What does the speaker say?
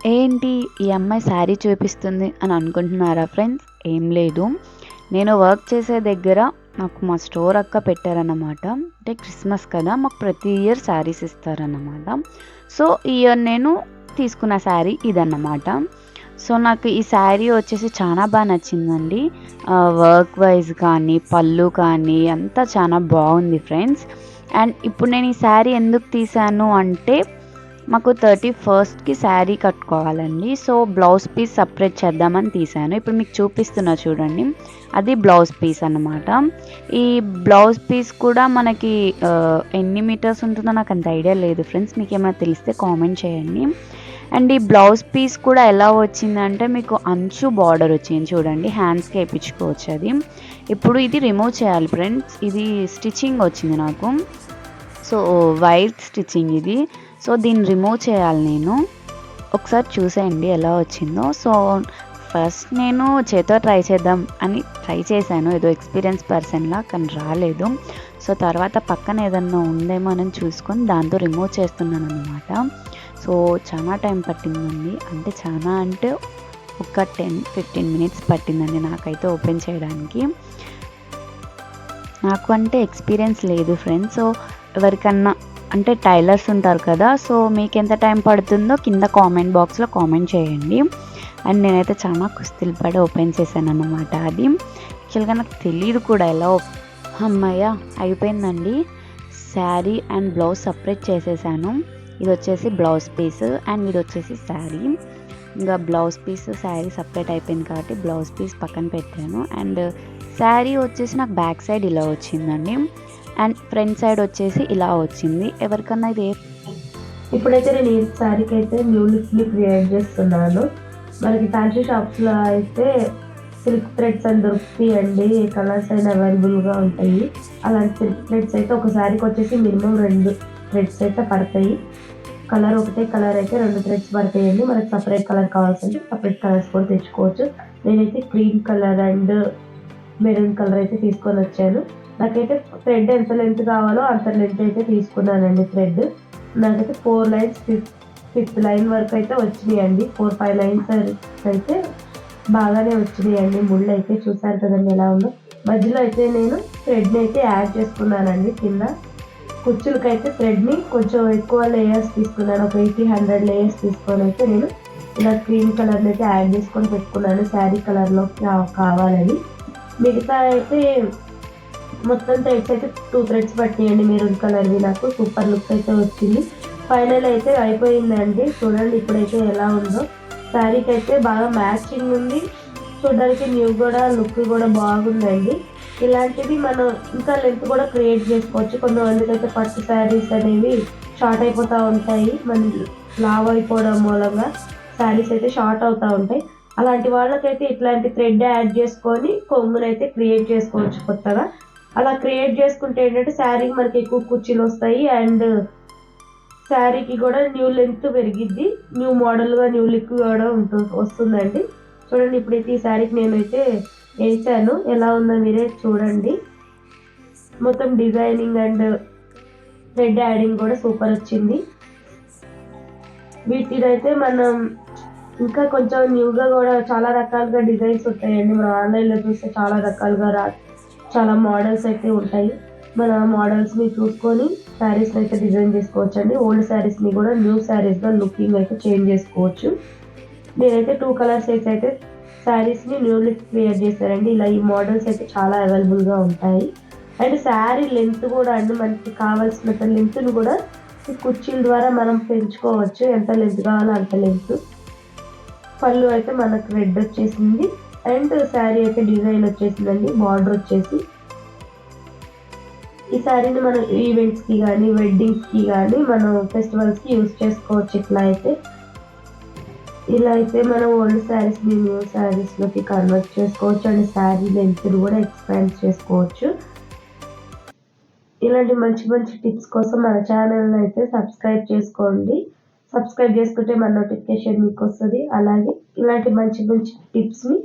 ఏంటి ఈ అమ్మాయి శారీ చూపిస్తుంది అని అనుకుంటున్నారా ఫ్రెండ్స్? ఏం లేదు. నేను వర్క్ చేసే దగ్గర నాకు మా స్టోర్ అక్క పెట్టారన్నమాట. అంటే క్రిస్మస్ కదా, మాకు ప్రతి ఇయర్ శారీస్ ఇస్తారన్నమాట. సో ఈ ఇయర్ నేను తీసుకున్న శారీ ఇదన్నమాట. సో నాకు ఈ శారీ వచ్చేసి చాలా బాగా నచ్చిందండి. వర్క్ వైజ్ కానీ పళ్ళు కానీ అంతా చాలా బాగుంది ఫ్రెండ్స్. అండ్ ఇప్పుడు నేను ఈ శారీ ఎందుకు తీసాను అంటే మాకు 31st శారీ కట్టుకోవాలండి. సో బ్లౌజ్ పీస్ సపరేట్ చేద్దామని తీసాను. ఇప్పుడు మీకు చూపిస్తున్నా చూడండి, అది బ్లౌజ్ పీస్ అన్నమాట. ఈ బ్లౌజ్ పీస్ కూడా మనకి ఎన్ని మీటర్స్ ఉంటుందో నాకు అంత ఐడియా లేదు ఫ్రెండ్స్, మీకు ఏమైనా తెలిస్తే కామెంట్ చేయండి. అండ్ ఈ బ్లౌజ్ పీస్ కూడా ఎలా వచ్చిందంటే మీకు అంచు బార్డర్ వచ్చింది చూడండి, హ్యాండ్స్కి వేయించుకోవచ్చు అది. ఇప్పుడు ఇది రిమూవ్ చేయాలి ఫ్రెండ్స్, ఇది స్టిచ్చింగ్ వచ్చింది నాకు. సో వైట్ స్టిచ్చింగ్ ఇది. సో దీన్ని రిమూవ్ చేయాలి నేను. ఒకసారి చూసేయండి ఎలా వచ్చిందో. సో ఫస్ట్ నేను చేతితో ట్రై చేద్దాం అని ట్రై చేశాను, ఏదో ఎక్స్పీరియన్స్ పర్సన్లా, కానీ రాలేదు. సో తర్వాత పక్కన ఏదన్నా ఉందేమో అని చూసుకొని దాంతో రిమూవ్ చేస్తున్నాను అనమాట. సో చాలా టైం పట్టిందండి, అంటే చాలా అంటే ఒక 10-15 మినిట్స్ పట్టిందండి నాకైతే ఓపెన్ చేయడానికి. నాకు అంటే ఎక్స్పీరియన్స్ లేదు ఫ్రెండ్స్. సో ఎవరికన్నా అంటే టైలర్స్ ఉంటారు కదా, సో మీకు ఎంత టైం పడుతుందో కింద కామెంట్ బాక్స్లో కామెంట్ చేయండి. అండ్ నేనైతే చాలా కుస్తీలు పడి ఓపెన్ చేశాను అన్నమాట. అది యాక్చువల్గా నాకు తెలియదు కూడా ఎలా. అమ్మయ్య అయిపోయిందండి. శారీ అండ్ బ్లౌజ్ సపరేట్ చేసేసాను. ఇది వచ్చేసి బ్లౌజ్ పీస్ అండ్ ఇది వచ్చేసి శారీ. ఇంకా బ్లౌజ్ పీస్ శారీ సపరేట్ అయిపోయింది కాబట్టి బ్లౌజ్ పీస్ పక్కన పెట్టాను. అండ్ శారీ వచ్చేసి నాకు బ్యాక్ సైడ్ ఇలా వచ్చిందండి, అండ్ ఫ్రంట్ సైడ్ వచ్చేసి ఇలా వచ్చింది. ఎవరికన్నా ఇది ఇప్పుడైతే నేను ఈ శారీకి అయితే న్యూ లుక్ని క్రియేట్ చేస్తున్నాను. మనకి ఫ్యాన్సీ షాప్స్లో అయితే సిల్క్ థ్రెడ్స్ అని దొరుకుతాయండి, కలర్స్ అయినా అవైలబుల్గా ఉంటాయి. అలాంటి సిల్క్ థ్రెడ్స్ అయితే ఒక శారీకి వచ్చేసి మినిమం 2 థ్రెడ్స్ అయితే పడతాయి. కలర్ ఒకటే కలర్ అయితే 2 థ్రెడ్స్ పడతాయండి. మనకి సపరేట్ కలర్ కావాల్సింటే సపరేట్ కలర్స్ కూడా తెచ్చుకోవచ్చు. నేనైతే cream colour and maroon colour అయితే తీసుకొని వచ్చాను. నాకైతే థ్రెడ్ ఎంత లెంత్ కావాలో అంత లెంత్ అయితే తీసుకున్నానండి. థ్రెడ్ నాకైతే 4 లైన్స్ 5th లైన్ వరకు అయితే వచ్చినాయండి. 4-5 లైన్స్ అయితే బాగానే వచ్చినాయండి. ముళ్ళు అయితే చూసారు కదండి ఎలా ఉందో. మధ్యలో అయితే నేను థ్రెడ్ని అయితే యాడ్ చేసుకున్నానండి. కింద కుచ్చులకైతే థ్రెడ్ని కొంచెం ఎక్కువ లేయర్స్ తీసుకున్నాను, ఒక 80-100 లేయర్స్ తీసుకొని అయితే నేను ఇలా క్రీమ్ కలర్ని అయితే యాడ్ చేసుకొని పెట్టుకున్నాను, శారీ కలర్లో కావాలని. మిగతా అయితే మొత్తం థ్రెడ్స్ అయితే 2 థ్రెడ్స్ పట్టినాయండి మెరూన్ కలర్వి. నాకు సూపర్ లుక్ అయితే వచ్చింది. ఫైనల్ అయితే అయిపోయిందండి. చూడండి ఇప్పుడైతే ఎలా ఉందో. శారీకి అయితే బాగా మ్యాచింగ్ ఉంది, చూడడానికి న్యూ కూడా లుక్ కూడా బాగుందండి. ఇలాంటివి మనం ఇంకా లెంత్ కూడా క్రియేట్ చేసుకోవచ్చు. కొంతమందికి అయితే పట్టు శారీస్ అనేవి షార్ట్ అయిపోతూ ఉంటాయి, మన లావ్ అయిపోవడం మూలంగా శారీస్ అయితే షార్ట్ అవుతూ ఉంటాయి. అలాంటి వాళ్ళకైతే ఇట్లాంటి థ్రెడ్ యాడ్ చేసుకొని కొంగునైతే క్రియేట్ చేసుకోవచ్చు కొత్తగా. అలా క్రియేట్ చేసుకుంటే ఏంటంటే శారీకి మనకి ఎక్కువ కుర్చీలు వస్తాయి అండ్ శారీకి కూడా న్యూ లెంత్ పెరిగిద్ది, న్యూ మోడల్గా న్యూ లుక్ కూడా వస్తుందండి. చూడండి ఇప్పుడైతే ఈ శారీకి నేనైతే వేసాను, ఎలా ఉందో మీరే చూడండి. మొత్తం డిజైనింగ్ అండ్ థ్రెడ్ యాడింగ్ కూడా సూపర్ వచ్చింది. వీటినైతే మనం ఇంకా కొంచెం న్యూగా కూడా చాలా రకాలుగా డిజైన్స్ ఉంటాయండి. మనం ఆన్లైన్లో చూస్తే చాలా రకాలుగా చాలా మోడల్స్ అయితే ఉంటాయి. మన మోడల్స్ని చూసుకొని శారీస్ని అయితే డిజైన్ చేసుకోవచ్చు అండి. ఓల్డ్ శారీస్ని కూడా న్యూ శారీస్గా లుకింగ్ అయితే చేంజ్ చేసుకోవచ్చు. నేనైతే 2 కలర్స్ అయితే శారీస్ని న్యూ లుక్ క్రియేట్ చేశారండి. ఇలా ఈ మోడల్స్ అయితే చాలా అవైలబుల్గా ఉంటాయి. అండ్ శారీ లెంత్ కూడా అండి, మనకి కావాల్సినంత లెంత్ను కూడా ఈ కుర్చీల ద్వారా మనం పెంచుకోవచ్చు, ఎంత లెంత్ కావాలో అంత లెంత్. పళ్ళు అయితే మనకు రెడ్ వచ్చేసింది అండ్ శారీ అయితే డిజైన్ వచ్చేసిందండి, బార్డర్ వచ్చేసి. ఈ శారీని మనం ఈవెంట్స్కి కానీ వెడ్డింగ్స్కి కానీ మనం ఫెస్టివల్స్కి యూజ్ చేసుకోవచ్చు. ఇలా అయితే మనం ఓల్డ్ శారీస్ని న్యూ శారీస్లోకి కన్వర్ట్ చేసుకోవచ్చు అండ్ శారీ లెంత్ని కూడా ఎక్స్పాండ్ చేసుకోవచ్చు. ఇలాంటి మంచి మంచి టిప్స్ కోసం మన ఛానల్ని అయితే సబ్స్క్రైబ్ చేసుకోండి. సబ్స్క్రైబ్ చేసుకుంటే మన నోటిఫికేషన్ మీకు వస్తుంది. అలాగే ఇలాంటి మంచి మంచి టిప్స్ని